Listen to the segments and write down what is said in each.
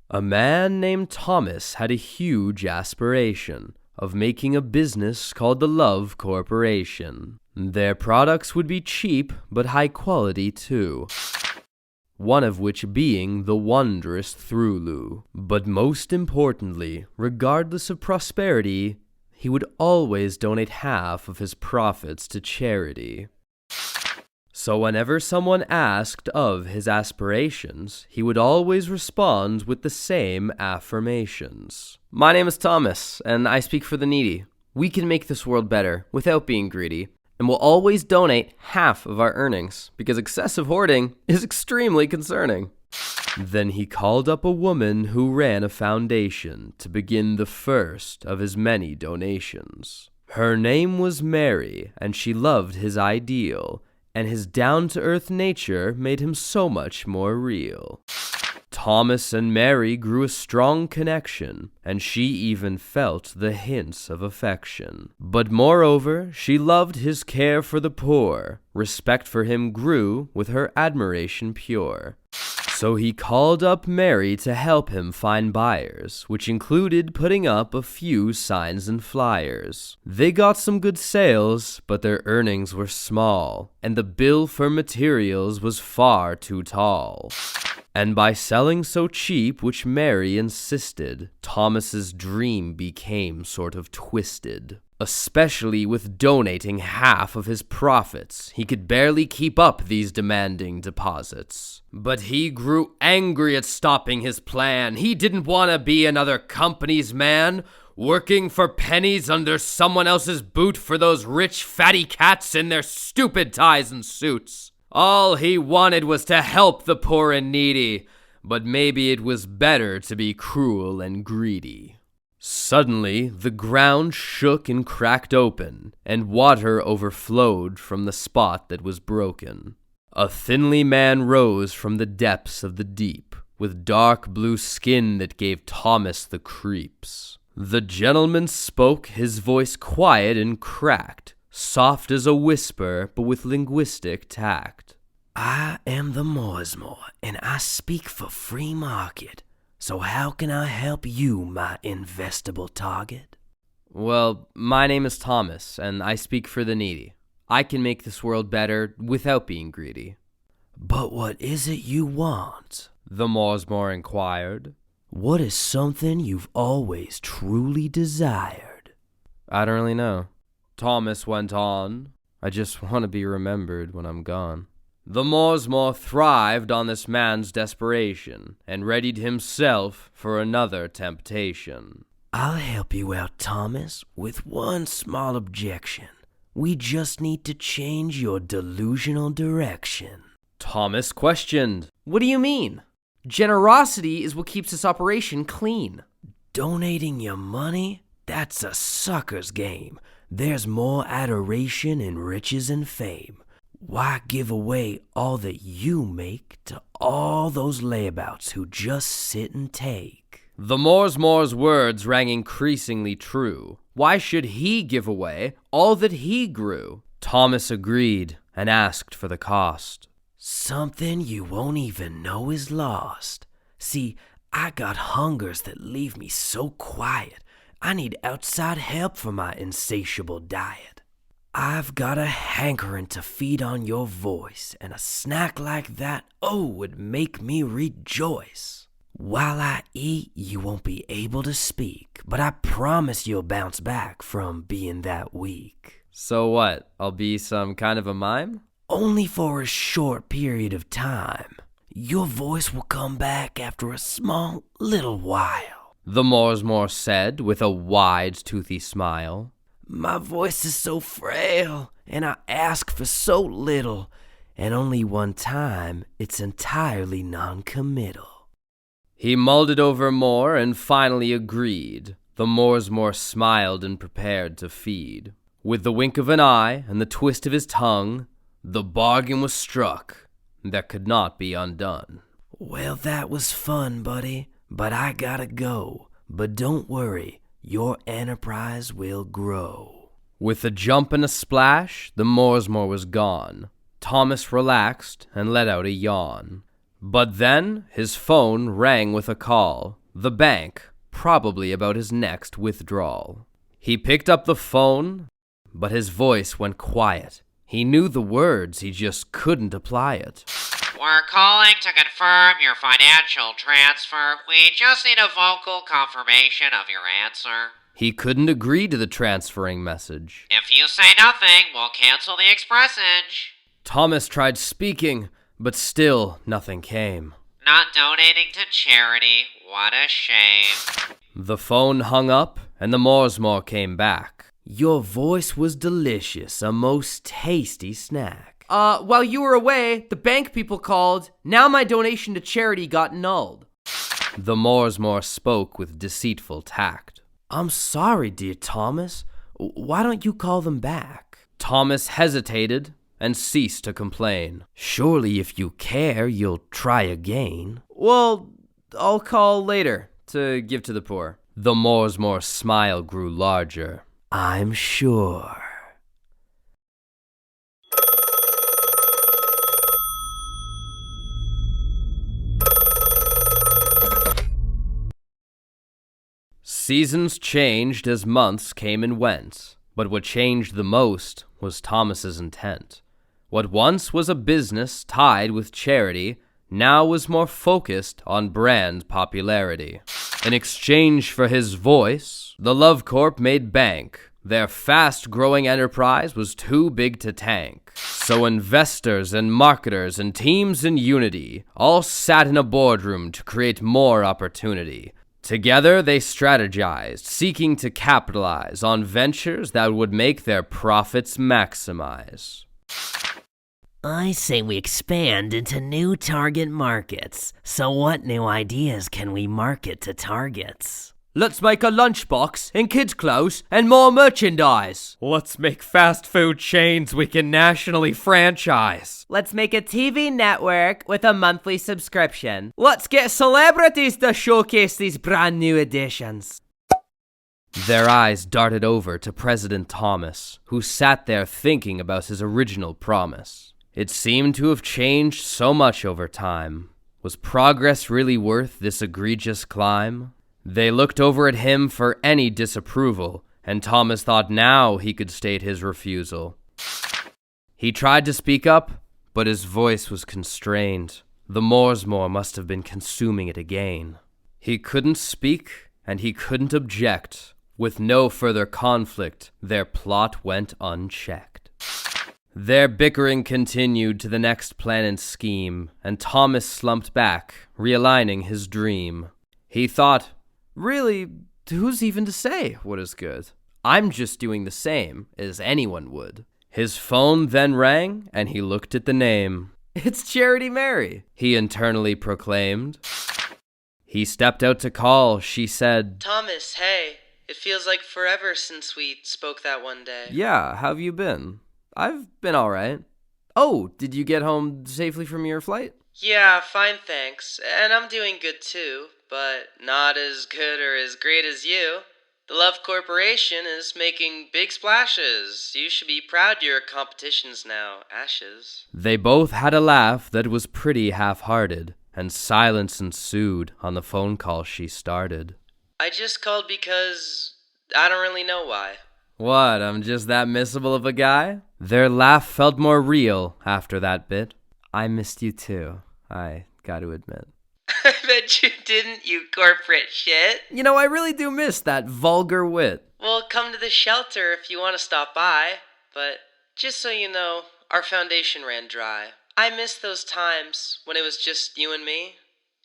A man named Thomas had a huge aspiration of making a business called the Love Corporation. Their products would be cheap but high quality too, one of which being the wondrous Through. But most importantly, regardless of prosperity, he would always donate half of his profits to charity. So whenever someone asked of his aspirations, he would always respond with the same affirmations. My name is Thomas, and I speak for the needy. We can make this world better without being greedy, and we'll always donate half of our earnings, because excessive hoarding is extremely concerning. Then he called up a woman who ran a foundation to begin the first of his many donations. Her name was Mary, and she loved his ideal, and his down-to-earth nature made him so much more real. Thomas and Mary grew a strong connection, and she even felt the hints of affection. But moreover, she loved his care for the poor. Respect for him grew with her admiration pure. So he called up Mary to help him find buyers, which included putting up a few signs and flyers. They got some good sales, but their earnings were small, and the bill for materials was far too tall. And by selling so cheap, which Mary insisted, Thomas's dream became sort of twisted. Especially with donating half of his profits, he could barely keep up these demanding deposits. But he grew angry at stopping his plan. He didn't want to be another company's man, working for pennies under someone else's boot for those rich fatty cats in their stupid ties and suits. All he wanted was to help the poor and needy, but maybe it was better to be cruel and greedy. Suddenly, the ground shook and cracked open, and water overflowed from the spot that was broken. A thinly man rose from the depths of the deep, with dark blue skin that gave Thomas the creeps. The gentleman spoke, his voice quiet and cracked, soft as a whisper, but with linguistic tact. I am the Morezmore, and I speak for free market. So how can I help you, my investable target? Well, my name is Thomas, and I speak for the needy. I can make this world better without being greedy. But what is it you want? The Morezmore inquired. What is something you've always truly desired? I don't really know. Thomas went on. I just want to be remembered when I'm gone. The Morezmore thrived on this man's desperation, and readied himself for another temptation. I'll help you out, Thomas, with one small objection. We just need to change your delusional direction. Thomas questioned. What do you mean? Generosity is what keeps this operation clean. Donating your money? That's a sucker's game. There's more adoration in riches and fame. Why give away all that you make to all those layabouts who just sit and take? The Morezmore's words rang increasingly true. Why should he give away all that he grew? Thomas agreed and asked for the cost. Something you won't even know is lost. See, I got hungers that leave me so quiet. I need outside help for my insatiable diet. I've got a hankering to feed on your voice, and a snack like that, would make me rejoice. While I eat, you won't be able to speak, but I promise you'll bounce back from being that weak. So what, I'll be some kind of a mime? Only for a short period of time. Your voice will come back after a small little while. The Morezmore said with a wide, toothy smile. My voice is so frail, and I ask for so little, and only one time it's entirely non-committal. He mulled it over more and finally agreed. The Morezmore smiled and prepared to feed. With the wink of an eye and the twist of his tongue, the bargain was struck that could not be undone. Well, that was fun, buddy, but I gotta go. But don't worry. Your enterprise will grow. With a jump and a splash, the Morezmore was gone. Thomas relaxed and let out a yawn. But then his phone rang with a call. The bank, probably about his next withdrawal. He picked up the phone, but his voice went quiet. He knew the words, he just couldn't apply it. We're calling to confirm your financial transfer. We just need a vocal confirmation of your answer. He couldn't agree to the transferring message. If you say nothing, we'll cancel the expressage. Thomas tried speaking, but still nothing came. Not donating to charity. What a shame. The phone hung up, and the Morezmore came back. Your voice was delicious, a most tasty snack. While you were away, the bank people called. Now my donation to charity got nulled. The Morezmore spoke with deceitful tact. I'm sorry, dear Thomas. Why don't you call them back? Thomas hesitated and ceased to complain. Surely if you care, you'll try again. Well, I'll call later to give to the poor. The Morezmore smile grew larger. I'm sure. Seasons changed as months came and went, but what changed the most was Thomas's intent. What once was a business tied with charity now was more focused on brand popularity. In exchange for his voice, the Love Corp made bank. Their fast-growing enterprise was too big to tank. So investors and marketers and teams in unity all sat in a boardroom to create more opportunity. Together they strategized, seeking to capitalize on ventures that would make their profits maximize. I say we expand into new target markets. So what new ideas can we market to targets? Let's make a lunchbox in kids' clothes and more merchandise. Let's make fast food chains we can nationally franchise. Let's make a TV network with a monthly subscription. Let's get celebrities to showcase these brand new additions. Their eyes darted over to President Thomas, who sat there thinking about his original promise. It seemed to have changed so much over time. Was progress really worth this egregious climb? They looked over at him for any disapproval, and Thomas thought now he could state his refusal. He tried to speak up, but his voice was constrained. The Morezmore must have been consuming it again. He couldn't speak, and he couldn't object. With no further conflict, their plot went unchecked. Their bickering continued to the next plan and scheme, and Thomas slumped back, realigning his dream. He thought, really, who's even to say what is good? I'm just doing the same as anyone would. His phone then rang, and he looked at the name. It's Charity Mary, he internally proclaimed. He stepped out to call. She said, Thomas, hey. It feels like forever since we spoke that one day. Yeah, how have you been? I've been all right. Oh, did you get home safely from your flight? Yeah, fine, thanks. And I'm doing good too, but not as good or as great as you. The Love Corporation is making big splashes. You should be proud your competition's now ashes. They both had a laugh that was pretty half-hearted, and silence ensued on the phone call she started. I just called because I don't really know why. What, I'm just that missable of a guy? Their laugh felt more real after that bit. I missed you too, I gotta admit. I bet you didn't, you corporate shit. You know, I really do miss that vulgar wit. Well, come to the shelter if you want to stop by. But just so you know, our foundation ran dry. I miss those times when it was just you and me.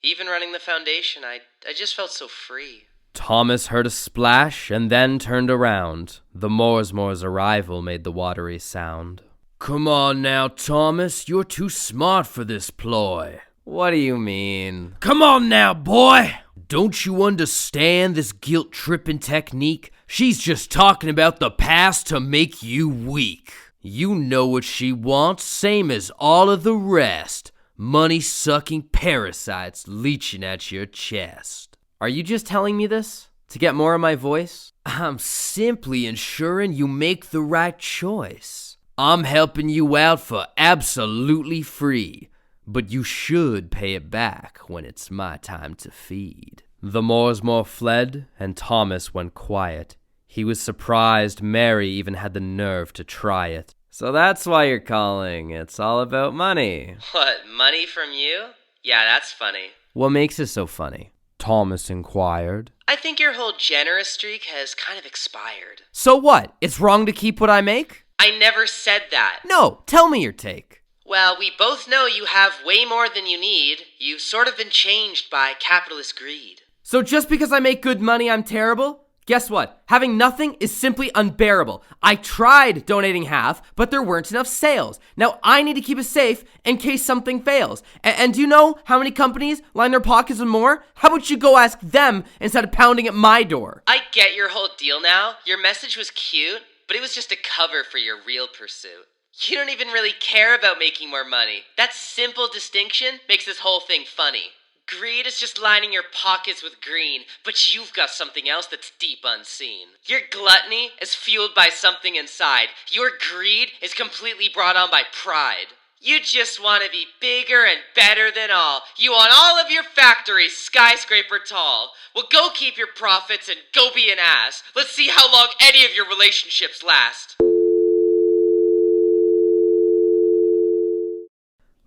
Even running the foundation, I just felt so free. Thomas heard a splash and then turned around. The Morezmore's arrival made the watery sound. Come on now, Thomas. You're too smart for this ploy. What do you mean? Come on now, boy. Don't you understand this guilt-tripping technique? She's just talking about the past to make you weak. You know what she wants, same as all of the rest. Money-sucking parasites leeching at your chest. Are you just telling me this to get more of my voice? I'm simply ensuring you make the right choice. I'm helping you out for absolutely free. but you should pay it back when it's my time to feed. The Morezmore fled, and Thomas went quiet. He was surprised Mary even had the nerve to try it. So that's why you're calling. It's all about money. What, money from you? Yeah, that's funny. What makes it so funny? Thomas inquired. I think your whole generous streak has kind of expired. So what? It's wrong to keep what I make? I never said that. No, tell me your take. Well, we both know you have way more than you need. You've sort of been changed by capitalist greed. So just because I make good money, I'm terrible? Guess what? Having nothing is simply unbearable. I tried donating half, but there weren't enough sales. Now I need to keep it safe in case something fails. And do you know how many companies line their pockets with more? How about you go ask them instead of pounding at my door? I get your whole deal now. Your message was cute, but it was just a cover for your real pursuit. You don't even really care about making more money. That simple distinction makes this whole thing funny. Greed is just lining your pockets with green, but you've got something else that's deep unseen. Your gluttony is fueled by something inside. Your greed is completely brought on by pride. You just want to be bigger and better than all. You want all of your factories skyscraper tall. Well, go keep your profits and go be an ass. Let's see how long any of your relationships last.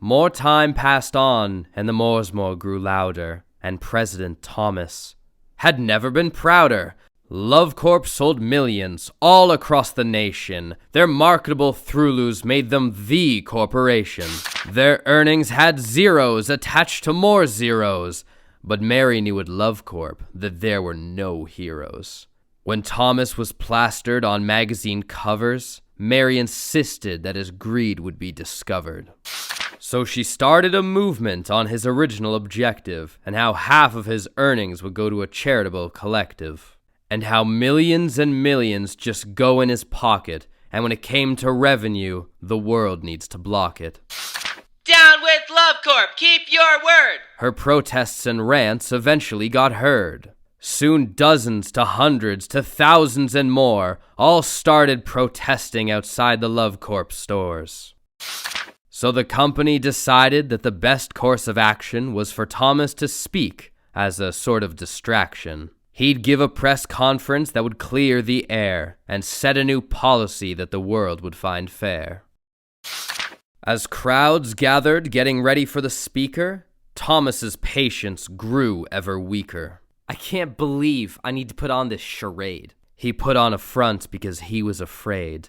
More time passed on, and the Morezmore grew louder, and President Thomas had never been prouder. Love Corp sold millions all across the nation. Their marketable Thrulus made them the corporation. Their earnings had zeros attached to more zeros. But Mary knew at Love Corp that there were no heroes. When Thomas was plastered on magazine covers, Mary insisted that his greed would be discovered. So she started a movement on his original objective, and how half of his earnings would go to a charitable collective, and how millions and millions just go in his pocket, and when it came to revenue, the world needs to block it. Down with Love Corp! Keep your word! Her protests and rants eventually got heard. Soon dozens to hundreds to thousands and more all started protesting outside the Love Corp stores. So the company decided that the best course of action was for Thomas to speak as a sort of distraction. He'd give a press conference that would clear the air and set a new policy that the world would find fair. As crowds gathered getting ready for the speaker, Thomas's patience grew ever weaker. I can't believe I need to put on this charade. He put on a front because he was afraid,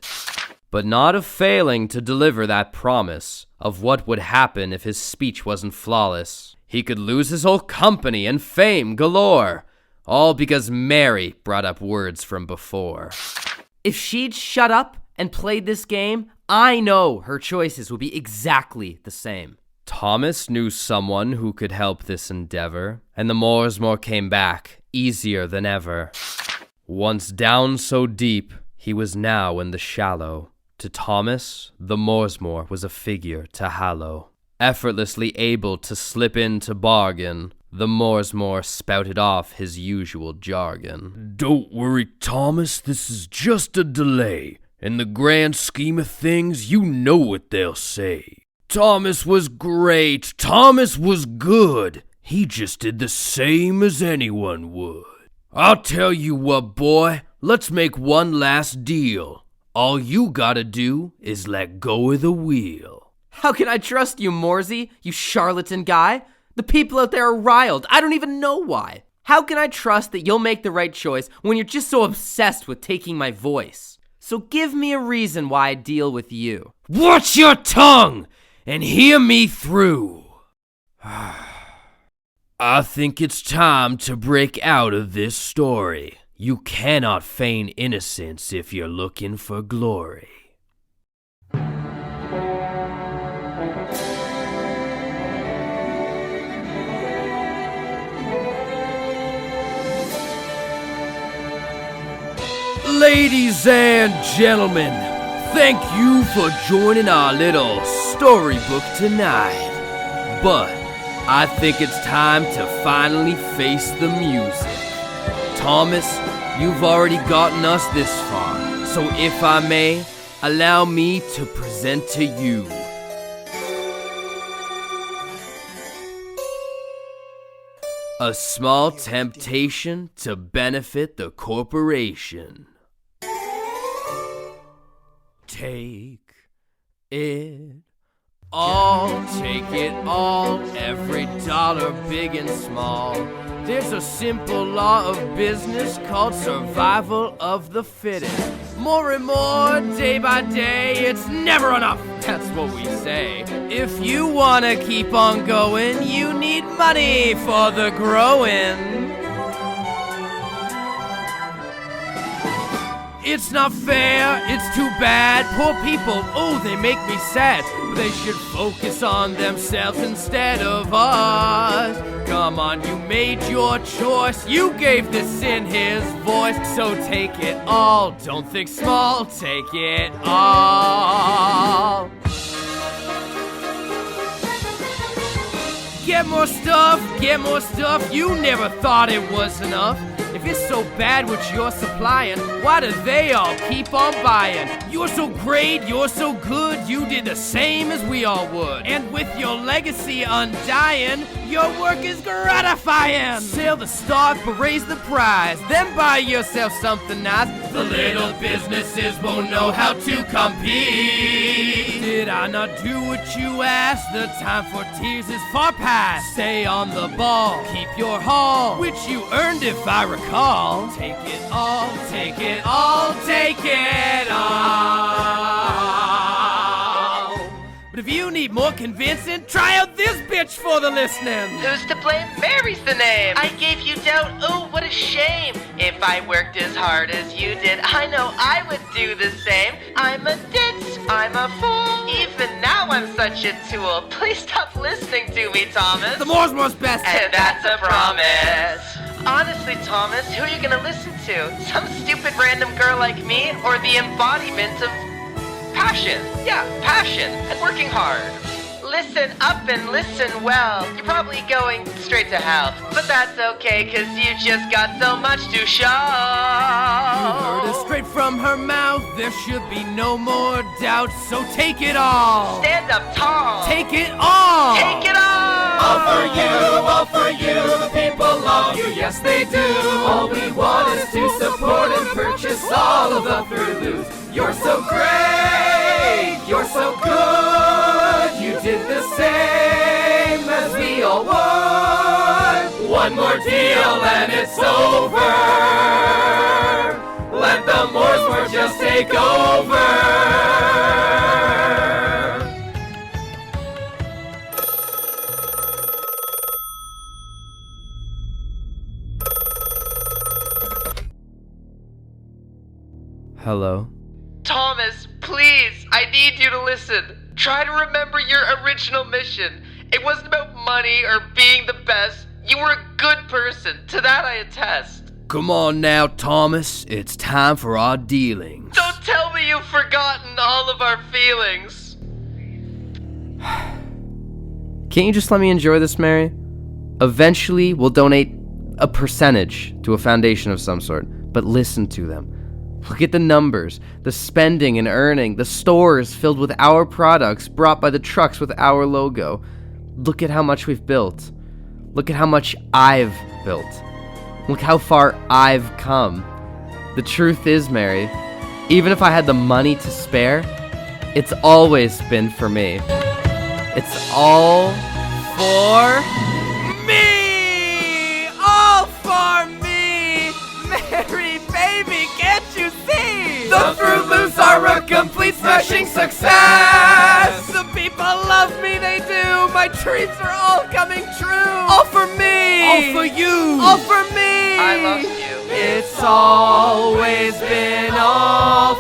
but not of failing to deliver that promise of what would happen if his speech wasn't flawless. He could lose his whole company and fame galore, all because Mary brought up words from before. If she'd shut up and played this game, I know her choices would be exactly the same. Thomas knew someone who could help this endeavor, and the Morezmore came back, easier than ever. Once down so deep, he was now in the shallow. To Thomas, the Morezmore was a figure to hallow. Effortlessly able to slip in to bargain, the Morezmore spouted off his usual jargon. Don't worry, Thomas, this is just a delay. In the grand scheme of things, you know what they'll say. Thomas was great. Thomas was good. He just did the same as anyone would. I'll tell you what, boy. Let's make one last deal. All you gotta do is let go of the wheel. How can I trust you, Morsey, you charlatan guy? The people out there are riled. I don't even know why. How can I trust that you'll make the right choice when you're just so obsessed with taking my voice? So give me a reason why I deal with you. Watch your tongue and hear me through. I think it's time to break out of this story. You cannot feign innocence if you're looking for glory. Ladies and gentlemen, thank you for joining our little storybook tonight. But I think it's time to finally face the music. Thomas, you've already gotten us this far, so if I may, allow me to present to you A small temptation to benefit the corporation. Take it all, take it all, every dollar big and small. There's a simple law of business called survival of the fittest. More and more, day by day, it's never enough, that's what we say. If you wanna keep on going, you need money for the growing. It's not fair, it's too bad. Poor people, oh, they make me sad. They should focus on themselves instead of us. Come on, you made your choice. You gave this sin his voice. So take it all, don't think small, take it all. Get more stuff, you never thought it was enough. If it's so bad what you're supplying, why do they all keep on buying? You're so great, you're so good, you did the same as we all would. And with your legacy undying, your work is gratifying. Sell the stock but raise the price, then buy yourself something nice. The little businesses won't know how to compete. Did I not do what you asked? The time for tears is far past. Stay on the ball, keep your haul, which you earned if I recall. Take it all, take it all, take it all. But if you need more convincing, try out this bitch for the listening. Who's to blame? Mary's the name. I gave you doubt, oh, what a shame. If I worked as hard as you did, I know I would do the same. I'm a ditz, I'm a fool. Even now I'm such a tool. Please stop listening to me, Thomas. The Morezmore's best. And that's a promise. Honestly, Thomas, who are you gonna listen to? Some stupid random girl like me, or the embodiment of passion? Yeah, passion, and working hard. Listen up and listen well. You're probably going straight to hell, but that's okay, cause you just got so much to show. You heard it straight from her mouth, there should be no more doubt, so take it all. Stand up tall. Take it all. Take it all. All for you, the people love you, yes they do. All we want is to support and purchase all of the Fruit Loops. You're so great, you're so good, you did the same as we all would. One more deal and it's over. Let the Morezmore just take over. Hello? Thomas, please, I need you to listen. Try to remember your original mission. It wasn't about money or being the best. You were a good person. To that I attest. Come on now, Thomas. It's time for our dealings. Don't tell me you've forgotten all of our feelings. Can't you just let me enjoy this, Mary? Eventually, we'll donate a percentage to a foundation of some sort, but listen to them. Look at the numbers, the spending and earning, the stores filled with our products brought by the trucks with our logo. Look at how much we've built. Look at how much I've built. Look how far I've come. The truth is, Mary, even if I had the money to spare, it's always been for me. It's all for me! All for me! Mary, baby, can't you see? The Fruit Loops are a complete smashing success! The people love me, they do! My dreams are all coming true! All for me! All for you! All for me! I love you. It's always been all